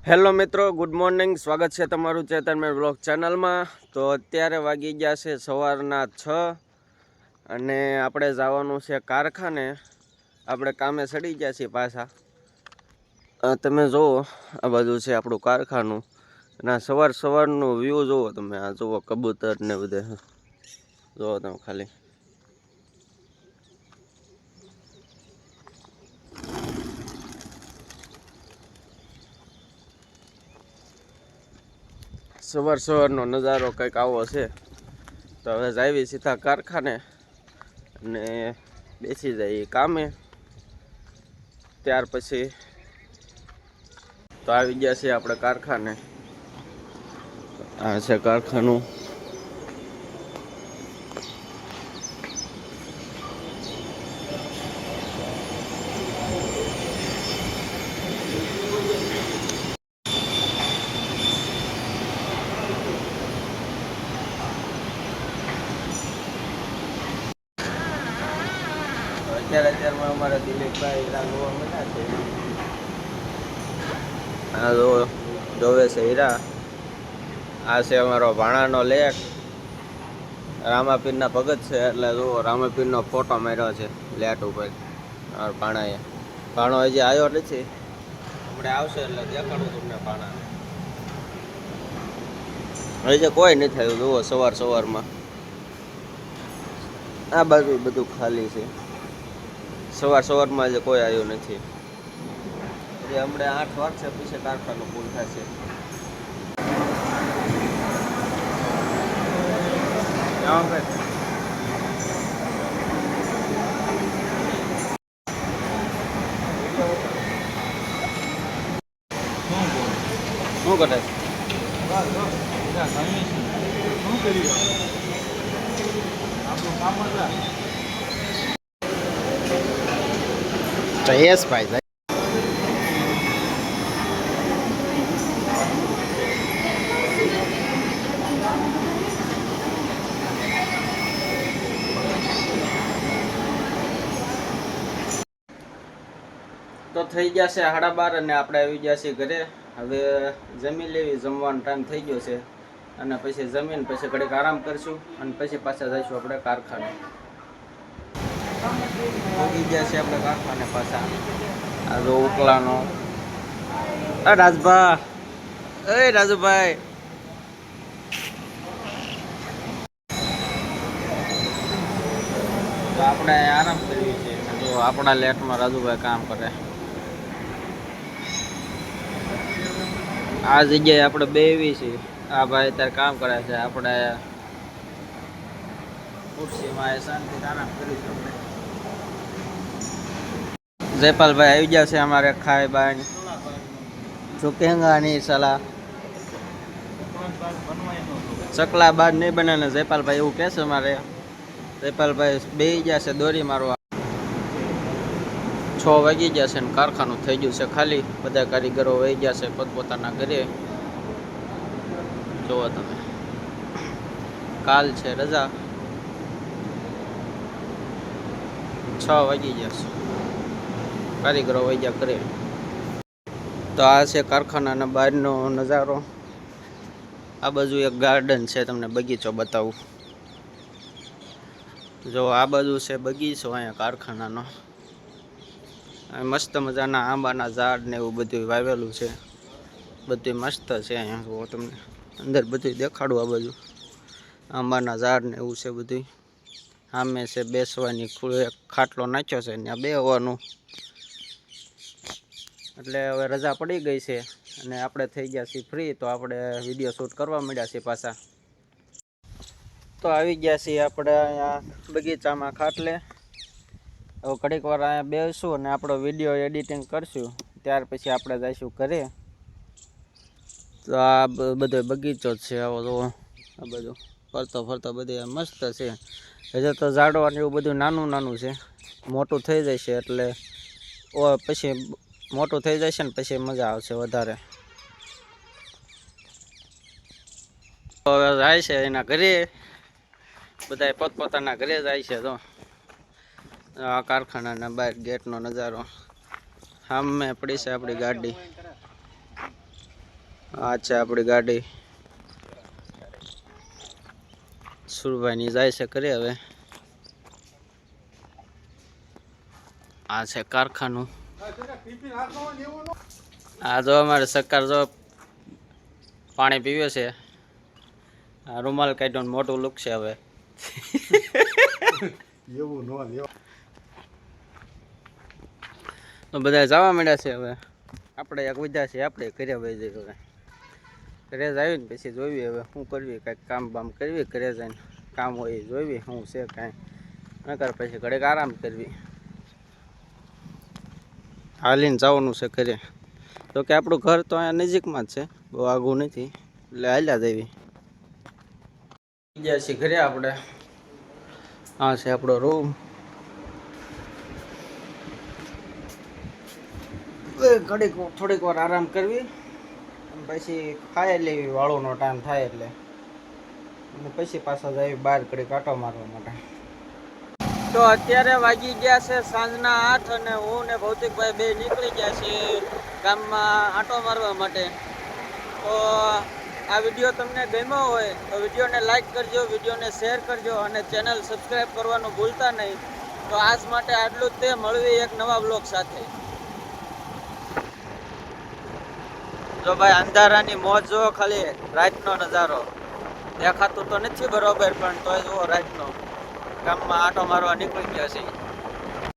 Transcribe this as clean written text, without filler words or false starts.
Hello મિત્રો, good morning. સ્વાગત છે તમારું ચેતનમેર બ્લોગ ચેનલમાં. તો અત્યારે વાગી ગયા છે સવારના 6 અને આપણે જવાનું છે કારખાને. આપણે કામે ચડી ગયા છીએ પાછા. તમે જુઓ, આ બાજુ છે આપણું કારખાનું અને સવારનું વ્યૂ જુઓ તમે. આ જુઓ કબૂતર ને બધે જુઓ તમે ખાલી. સવારનો નજારો કંઈક આવો છે. તો હવે જાવી સીધા કારખાને અને બેસી જઈએ કામે. ત્યાર પછી તો આવી ગયા છે આપણે કારખાને. આ છે કારખાનું. અત્યારમાં અમારા દિલીપભાઈ રાંધવા મળ્યા છે. આ જોવે છે હીરા. આ છે અમારો ભાણાનો લેક. રામાપીરના ભગત છે એટલે જુઓ રામાપીરનો ફોટો માર્યો છે લેટ ઉપર ભાણાએ. ભાણો હજી આવ્યો નથી, હમણાં આવશે એટલે દેખાડું તમને ભાણાને. હજી કોઈ નથી થયું. જુઓ સવારમાં આ બાજુ બધું ખાલી છે. સવારમાં જે કોઈ આવ્યું નથી. એટલે હમણાં 8 વાગશે પછી કારખાનું પૂરું થશે. શું કરે જયેશભાઈ? તો થઈ ગયા છે 12:30 અને આપણે આવી ગયા છીએ ઘરે. હવે જમી લેવી. જમવાનો ટાઈમ થઈ ગયો છે અને પછી જમીન પછી ઘડીક આરામ કરશું અને પછી પાછા જઈશું આપણે કારખાને. પહોંચી ગયા છે આપણે કારખાને પાછા. આ જો ઉકલાનો રાજભા. રાજુભાઈ, તો આપણે આરામ કરીએ છીએ. જો આપણા લેટમાં રાજુભાઈ કામ કરે. આ જગ્યાએ આપણે બેવી છીએ. આ ભાઈ અત્યારે કામ કરે છે. આપણે ખુરશીમાં શાંતિ આરામ કરીશું. જયપાલભાઈ આવી ગયા છે અમારે ખાઈ બાઈ. ઝુકેંગા નહીં સલાહ. ચકલા બાદ નહીં બને ને જયપાલભાઈ એવું કહે છે અમારે. જયપાલભાઈ બેસી ગયા છે દોરી મારવા. 6 વાગી ગયા છે ને કારખાનું થઈ ગયું છે ખાલી. બધા કારીગરો વહી ગયા છે પોતપોતાના ઘરે. જુઓ તમે, કાલ છે રજા. 6 વાગી ગયા છે, કારીગરો વહી ગયા ઘરે. તો આ છે કારખાનાના બહારનો નજારો. આ બાજુ એક ગાર્ડન છે, તમને બગીચો બતાવું. જો આ બાજુ છે બગીચો અહીંયા કારખાનાનો. મસ્ત મજાના આંબાના ઝાડ ને એવું બધું વાવેલું છે. બધું મસ્ત છે અહીંયા. જુઓ તમને અંદર બધું દેખાડું. આ બાજુ આંબાના ઝાડ ને એવું છે બધું. સામે છે બેસવાની એક ખાટલો નાખ્યો છે ત્યાં બેસવાનું. એટલે હવે રજા પડી ગઈ છે અને આપણે થઈ ગયા છીએ ફ્રી. તો આપણે વિડીયો શૂટ કરવા માંડ્યા છીએ પાછા. તો આવી ગયા છીએ આપણે અહીંયા બગીચામાં ખાટલે. હવે ઘડીક વાર અહીંયા બેસશું અને આપણો વિડીયો એડિટિંગ કરશું. ત્યાર પછી આપણે જઈશું ઘરે. તો આ બધો બગીચો જ છે. આવો જુઓ, આ બધું ફરતો બધું મસ્ત છે. હજુ તો ઝાડવાનું એવું બધું નાનું છે. મોટું થઈ જશે એટલે પછી મોટું થઈ જશે ને પછી મજા આવશે વધારે. હવે જાય છે એના ઘરે. બધા પોતપોતાના ઘરે જાય છે. તો આ કારખાનાના બહાર ગેટનો નજારો. સામે પડી છે આપણી ગાડી. આ છે આપણી ગાડી સુરભાઈની જાય છે કરે હવે. આ છે કારખાનું. આ જો અમારે સરકાર જો પાણી પીવે છે. આ રૂમાલ કાઢ્યો મોટું લુક છે હવે. તો બધા જવા માંડ્યા છે હવે. આપણે એક વિદ્યા છે આપણે ઘરે વહી જઈએ હવે. ઘરે જ આવીને પછી જોઈવી હવે શું કરવી, કાંઈક કામ બામ કરવી, ઘરે જઈને કામ હોય જોઈવી શું છે કાંઈ, નકર પછી ઘડીક આરામ કરવી. હાલીને જવાનું છે ઘરે. તો કે આપણું ઘર તો અહીંયા નજીકમાં જ છે, બહુ આઘું નથી, એટલે હાલ્યા જવી. ગયા છીએ ઘરે આપણે. આ છે આપણો રૂમ. ઘડીક થોડીક વાર આરામ કરવી પછી ખાઈ લેવી, વાળોનો ટાઈમ થાય એટલે, અને પછી પાછા જઈએ બહાર ઘડીક આંટો મારવા માટે. તો અત્યારે વાગી ગયા છે સાંજના 8 અને હું ને ભૌતિકભાઈ બે નીકળી ગયા છે ગામમાં આંટો મારવા માટે. તો આ વિડીયો તમને ગમ્યો હોય તો વિડીયોને લાઈક કરજો, વિડીયોને શેર કરજો અને ચેનલ સબસ્ક્રાઈબ કરવાનું ભૂલતા નહીં. તો આજ માટે આટલું જ. તે મળવી એક નવા બ્લોગ સાથે. જો ભાઈ અંધારાની મોજ જુઓ, ખાલી રાતનો નજારો દેખાતું તો નથી બરોબર, પણ તોય જુઓ રાતનો. ગામમાં આંટો મારવા નીકળી ગયા છે.